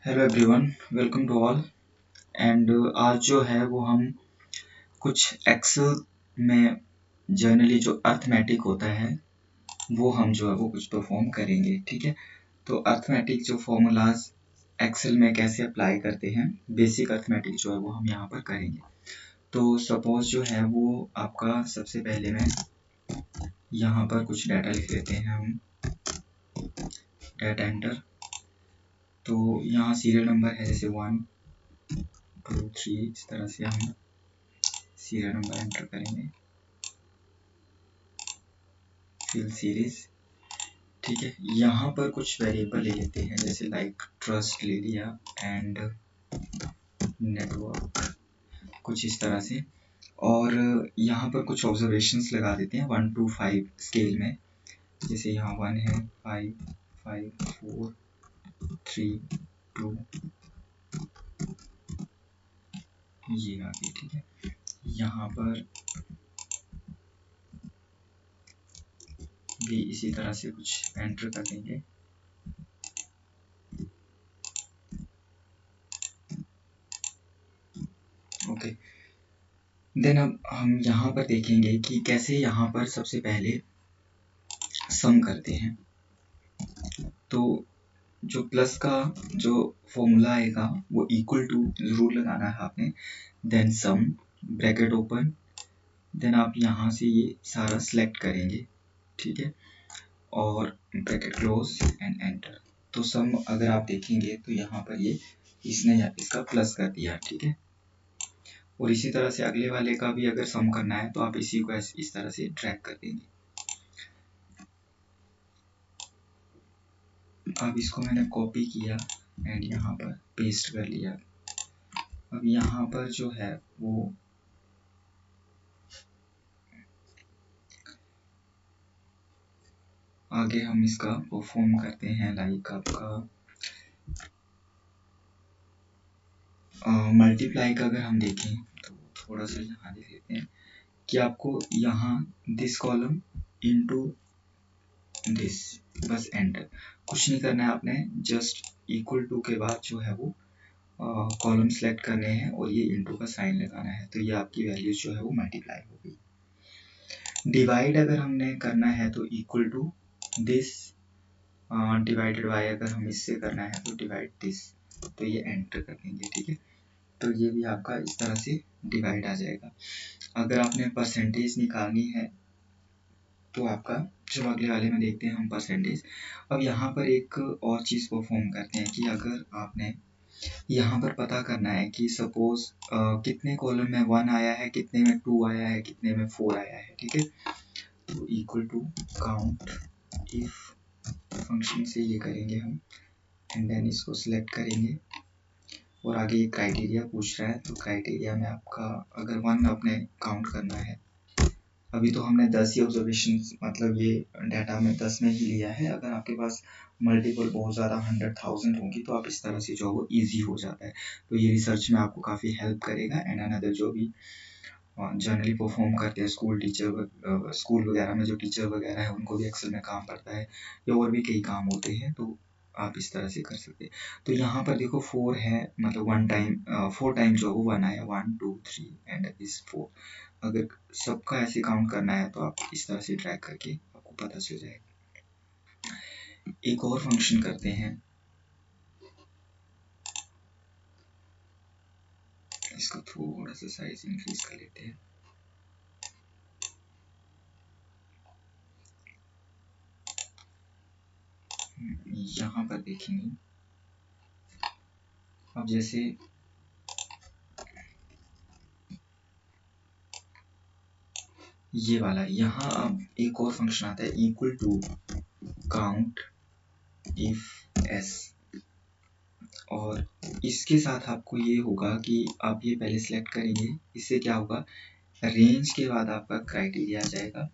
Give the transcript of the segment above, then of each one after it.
Hello everyone, welcome to all. And आज जो है वो हम कुछ एक्सेल में जनरली जो अर्थमेटिक होता है वो हम जो है वो कुछ परफॉर्म करेंगे। ठीक है, तो अर्थमेटिक जो फॉर्मूलाज एक्सेल में कैसे अप्लाई करते हैं, बेसिक अर्थमेटिक जो है वो हम यहाँ पर करेंगे। तो सपोज जो है वो आपका सबसे पहले मैं यहाँ पर कुछ डाटा लिख लेते हैं हम, डाटा एंटर। तो यहाँ सीरियल नंबर है जैसे 1 2 3, इस तरह से हम सीरियल नंबर एंटर करेंगे, फिल सीरीज। ठीक है, यहाँ पर कुछ वेरिएबल ले लेते हैं जैसे लाइक ट्रस्ट ले लिया एंड नेटवर्क, कुछ इस तरह से। और यहाँ पर कुछ ऑब्जर्वेशंस लगा देते हैं 1 to 5 स्केल में, जैसे यहाँ 1 है, 5 5 4 3 2, ये आ गई। ठीक है, यहाँ पर भी इसी तरह से कुछ एंटर कर देंगे। ओके, देन अब हम यहाँ पर देखेंगे कि कैसे यहाँ पर सबसे पहले सम करते हैं। तो जो प्लस का जो फॉर्मूला आएगा वो इक्वल टू जरूर लगाना है आपने, then sum bracket open, then आप यहाँ से ये सारा सिलेक्ट करेंगे। ठीक है, और ब्रैकेट क्लोज एंड एंटर। तो सम अगर आप देखेंगे तो यहाँ पर ये इसने इसका प्लस कर दिया। ठीक है, और इसी तरह से अगले वाले का भी अगर सम करना है तो आप इसी को इस तरह से ड्रैग कर देंगे। अब इसको मैंने कॉपी किया एंड यहाँ पर पेस्ट कर लिया। अब यहाँ पर जो है वो आगे हम इसका परफॉर्म करते हैं, लाइक आपका मल्टीप्लाई का अगर हम देखें तो थोड़ा सा यहाँ देख लेते हैं कि आपको यहाँ दिस कॉलम इनटू दिस, बस एंटर, कुछ नहीं करना है आपने, जस्ट इक्वल टू के बाद जो है वो कॉलम सेलेक्ट करने हैं और ये इनटू का साइन लगाना है, तो ये आपकी वैल्यू जो है वो मल्टीप्लाई हो गई। डिवाइड अगर हमने करना है तो equal to this divided by, अगर हम इससे करना है तो डिवाइड दिस, तो ये एंटर कर देंगे। ठीक है, तो ये भी आपका इस तरह से डिवाइड आ जाएगा। अगर आपने परसेंटेज निकालनी है तो आपका जो अगले वाले में देखते हैं हम परसेंटेज। अब यहाँ पर एक और चीज़ परफॉर्म करते हैं कि अगर आपने यहाँ पर पता करना है कि सपोज कितने कॉलम में 1 आया है, कितने में 2 आया है, कितने में 4 आया है। ठीक है, तो equal to count if function से ये करेंगे हम, एंड देन इसको सिलेक्ट करेंगे और आगे ये क्राइटेरिया पूछ रहा है, तो क्राइटेरिया में आपका अगर 1 आपने काउंट करना है, अभी तो हमने 10 ही ऑब्जर्वेशन मतलब ये डाटा में 10 में ही लिया है। अगर आपके पास मल्टीपल बहुत ज़्यादा 100,000 होंगी तो आप इस तरह से जो वो ईजी हो जाता है, तो ये रिसर्च में आपको काफ़ी हेल्प करेगा। एंड अनदर जो भी जनरली परफॉर्म करते हैं स्कूल टीचर, स्कूल वगैरह में जो टीचर वगैरह है उनको भी एक्सेल में काम पड़ता है, या और भी कई काम होते हैं, तो आप इस तरह से कर सकते हैं। तो यहाँ पर देखो 4 है, मतलब 4 टाइम जो वो 1 आया, 1 2 3 एंड दिस 4। अगर सबका ऐसे काउंट करना है तो आप इस तरह से ट्रैक करके आपको पता चल जाएगा। एक और फंक्शन करते हैं, इसका थोड़ा सा साइज इंक्रीज कर लेते हैं। यहाँ पर देखेंगे, अब जैसे ये वाला, यहाँ अब एक और फंक्शन आता है equal to count if S, और इसके साथ आपको ये होगा कि आप ये पहले सिलेक्ट करेंगे, इससे क्या होगा, रेंज के बाद आपका क्राइटेरिया आ जाएगा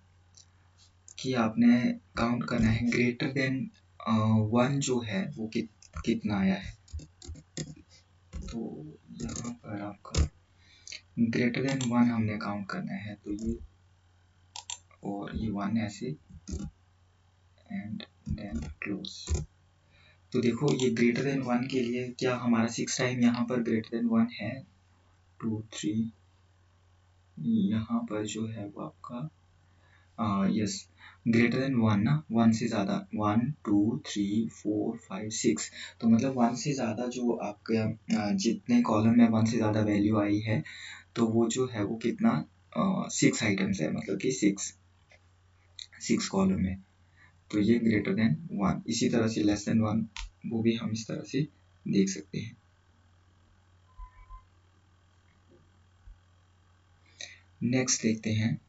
कि आपने काउंट करना है ग्रेटर देन 1 जो है वो कितना आया है। तो यहाँ पर आपका ग्रेटर देन 1 हमने काउंट करना है, तो ये और ये 1 ऐसे एंड देन क्लोज। तो देखो ये ग्रेटर देन 1 के लिए क्या हमारा 6 टाइम यहाँ पर ग्रेटर देन 1 है, 2 3 यहाँ पर जो है वो आपका यस ग्रेटर देन 1 ना, 1 से ज़्यादा 1 2 3 4 5 6, तो मतलब 1 से ज़्यादा जो आपके जितने कॉलम में 1 से ज़्यादा वैल्यू आई है तो वो जो है वो कितना 6 आइटम्स है, मतलब कि 6 कॉलम में, तो ये ग्रेटर देन 1। इसी तरह से लेस देन 1 वो भी हम इस तरह से देख सकते हैं। नेक्स्ट देखते हैं,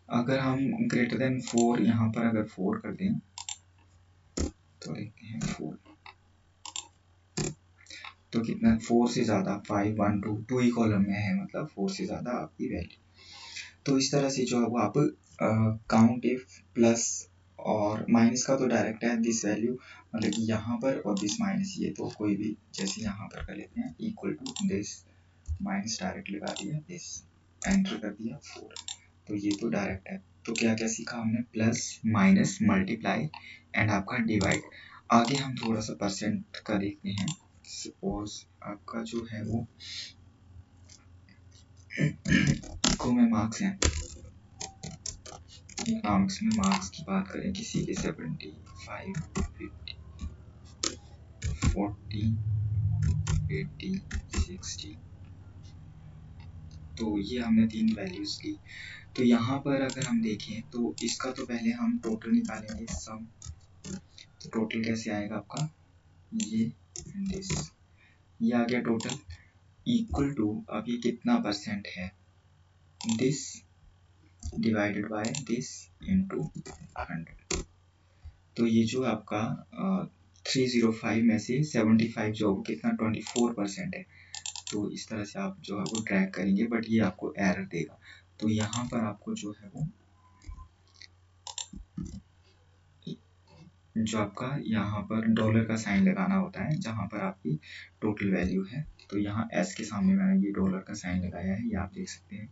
अगर हम ग्रेटर देन 4 यहाँ पर अगर 4 कर दें तो देखते हैं 4 तो कितना 4 से ज़्यादा 5 1 2 2 ही कॉलम में है, मतलब 4 से ज़्यादा आपकी वैल्यू। तो इस तरह से जो है वो आप काउंट इफ प्लस और माइनस का तो डायरेक्ट है दिस वैल्यू, मतलब कि यहाँ पर और दिस माइनस, ये तो कोई भी जैसे यहाँ पर कर लेते हैं equal to this minus direct लगा दिया, दिस एंटर कर दिया 4, तो ये तो डायरेक्ट है। तो क्या क्या सीखा हमने, प्लस माइनस मल्टीप्लाई एंड आपका डिवाइड। आगे हम थोड़ा सा परसेंट का देखते हैं। सपोज आपका जो है वो इको में मार्क्स हैं, इकोनॉमिक्स में मार्क्स की बात करें किसी के 75 50 40 80 60, तो ये हमने 3 वैल्यूज ली। तो यहाँ पर अगर हम देखें तो इसका तो पहले हम टोटल निकालेंगे सम, तो टोटल कैसे आएगा आपका, ये दिस, ये आ गया टोटल इक्वल टू, अब ये कितना परसेंट है, this divided by this into 100। तो ये जो आपका 305 में से 75 जो कितना 24% है, तो इस तरह से आप जो है वो ट्रैक करेंगे, बट ये आपको एरर देगा। तो यहाँ पर आपको जो है वो जो आपका यहाँ पर डॉलर का साइन लगाना होता है जहाँ पर आपकी टोटल वैल्यू है, तो यहाँ एस के सामने मैंने ये डॉलर का साइन लगाया है, ये आप देख सकते हैं,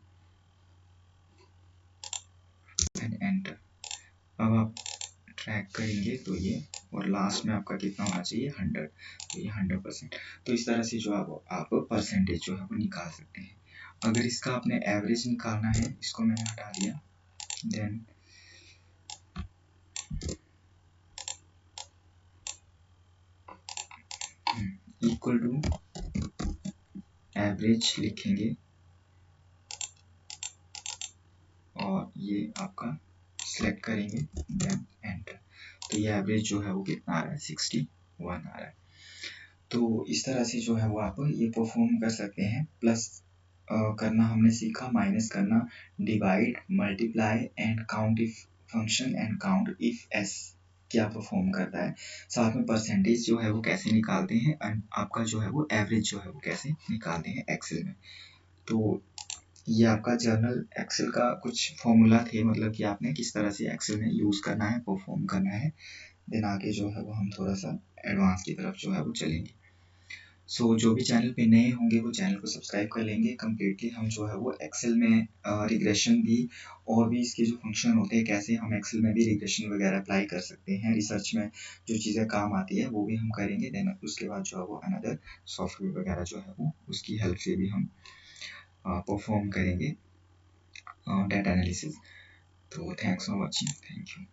एंड एंटर। अब आप ट्रैक करेंगे तो ये, और लास्ट में आपका कितना होना चाहिए 100, तो ये 100%। तो इस तरह से जो आप परसेंटेज जो है वो निकाल सकते हैं। अगर इसका आपने एवरेज निकालना है, इसको मैंने हटा दिया, देन इक्वल टू एवरेज लिखेंगे और ये आपका सिलेक्ट करेंगे, देन एंटर। तो ये एवरेज जो है वो कितना आ रहा है 61 आ रहा है। तो इस तरह से जो है वो आप ये परफॉर्म कर सकते हैं। प्लस करना हमने सीखा, माइनस करना, divide, multiply and count if function and count if S क्या परफॉर्म करता है, साथ में परसेंटेज जो है वो कैसे निकालते हैं, एंड आपका जो है वो एवरेज जो है वो कैसे निकालते हैं एक्सेल में। तो ये आपका जर्नल एक्सेल का कुछ फॉर्मूला थे, मतलब कि आपने किस तरह से एक्सेल में यूज़ करना है, परफॉर्म करना है। देन आगे जो है वो हम थोड़ा सा एडवांस की तरफ जो है वो चलेंगे। जो भी चैनल पे नए होंगे वो चैनल को सब्सक्राइब कर लेंगे। कम्प्लीटली हम जो है वो एक्सेल में रिग्रेशन भी और भी इसके जो फंक्शन होते हैं, कैसे हम एक्सेल में भी रिग्रेशन वगैरह अप्लाई कर सकते हैं, रिसर्च में जो चीज़ें काम आती है वो भी हम करेंगे। देन उसके बाद जो है वो अनदर सॉफ्टवेयर वगैरह जो है वो उसकी हेल्प से भी हम परफॉर्म करेंगे डेटा एनालिसिस। तो thanks for watching, thank you.